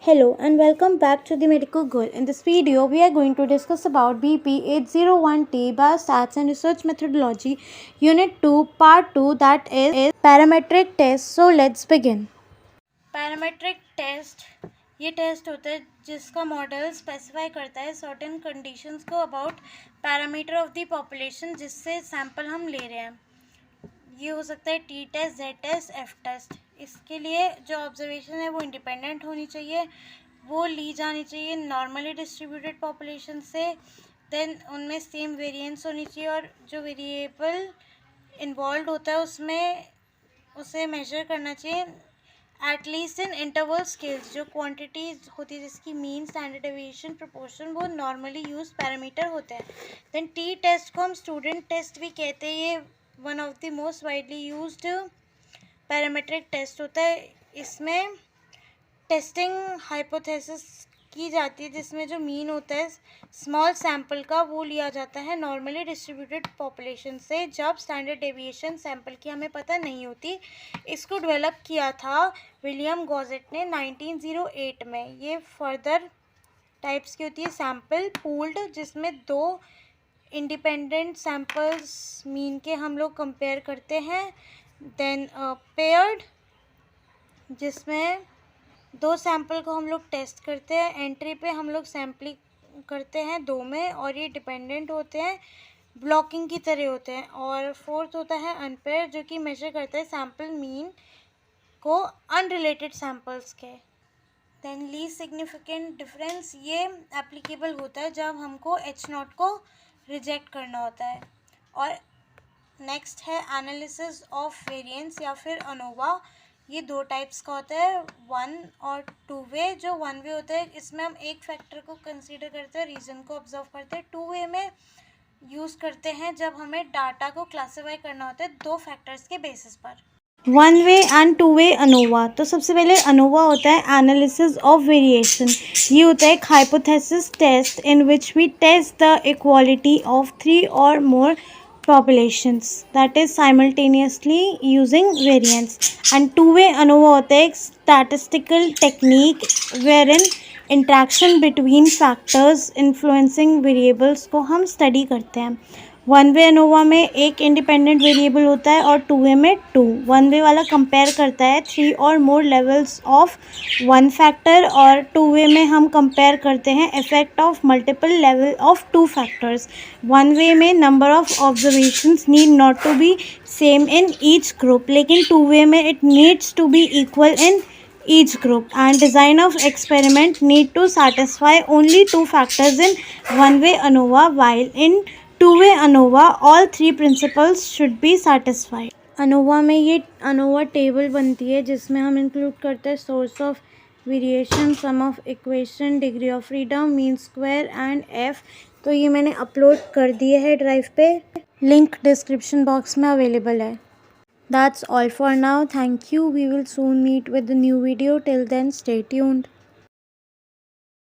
Hello and welcome back to the Medical Girl. In this video, we are going to discuss about BP801T Biostats and Research Methodology, Unit 2, Part 2, that is Parametric Test. So let's begin. Parametric Test ये test होता है जिसका model specify करता है certain conditions को about parameter of the population जिससे sample हम ले रहे हैं. ये हो सकता है T test, Z test, F test. इसके लिए जो ऑब्जर्वेशन है वो इंडिपेंडेंट होनी चाहिए, वो ली जानी चाहिए नॉर्मली डिस्ट्रीब्यूटेड पॉपुलेशन से. देन उनमें सेम वेरिएंस होनी चाहिए और जो वेरिएबल इन्वॉल्व होता है उसमें उसे मेजर करना चाहिए एटलीस्ट इन इंटरवल स्केल्स. जो क्वांटिटीज होती है जिसकी मीन, स्टैंडर्ड डेविएशन, प्रोपोर्शन, वो नॉर्मली यूज पैरामीटर होते हैं. देन टी टेस्ट को हम स्टूडेंट टेस्ट भी कहते हैं. ये one of the most widely used parametric test होता है. इसमें टेस्टिंग हाइपोथेसिस की जाती है जिसमें जो मीन होता है स्मॉल सैंपल का वो लिया जाता है नॉर्मली डिस्ट्रीब्यूटेड पॉपुलेशन से जब स्टैंडर्ड डेविएशन सैंपल की हमें पता नहीं होती. इसको डेवलप किया था विलियम गॉजेट ने 1908 में. ये फर्दर टाइप्स की होती है सैंपल पूल्ड, जिसमें दो इंडिपेंडेंट सैंपल्स मीन के हम लोग कंपेयर करते हैं. देन पेयर्ड, जिसमें दो सैंपल को हम लोग टेस्ट करते हैं. एंट्री पे हम लोग सैम्पलिंग करते हैं दो में और ये डिपेंडेंट होते हैं, ब्लॉकिंग की तरह होते हैं. और फोर्थ होता है अनपेयर, जो कि मेजर करता है सैंपल मीन को अनरिलेटेड सैंपल्स के. देन लीस्ट सिग्निफिकेंट डिफरेंस ये एप्लीकेबल होता है जब हमको H0 को रिजेक्ट करना होता है. और नेक्स्ट है एनालिसिस ऑफ वेरिएंस या फिर अनोवा. ये दो टाइप्स का होता है, वन और टू वे. जो वन वे होता है इसमें हम एक फैक्टर को कंसीडर करते हैं, रीजन को ऑब्जर्व करते हैं. टू वे में यूज़ करते हैं जब हमें डाटा को क्लासीफाई करना होता है दो फैक्टर्स के बेसिस पर. One way and two way ANOVA. तो सबसे पहले अनोवा होता है एनालिसिस ऑफ वेरिएशन. ये होता है एक hypothesis test in which we test the equality of three और more populations, that is simultaneously using variance. And two-way ANOVA होता है एक statistical technique wherein interaction between factors influencing variables को हम study करते हैं. वन वे अनोवा में एक इंडिपेंडेंट वेरिएबल होता है और टू वे में टू. वन वे वाला कंपेयर करता है थ्री और more levels of one factor और टू वे में हम कंपेयर करते हैं effect of multiple level of two factors. One way में number of observations need not to be same in each group, लेकिन टू वे में it needs to be equal in each group, and design of experiment need to satisfy only two factors in one way ANOVA, while in two-way ANOVA all three principles should be satisfied. ANOVA में ये ANOVA table बनती है जिसमें हम include करते हैं source of variation, sum of equation, degree of freedom, mean square and F. तो ये मैंने अपलोड कर दिए है ड्राइव पे, लिंक डिस्क्रिप्शन बॉक्स में अवेलेबल है. That's all for now. Thank you. We will soon meet with a new video. Till then, stay tuned.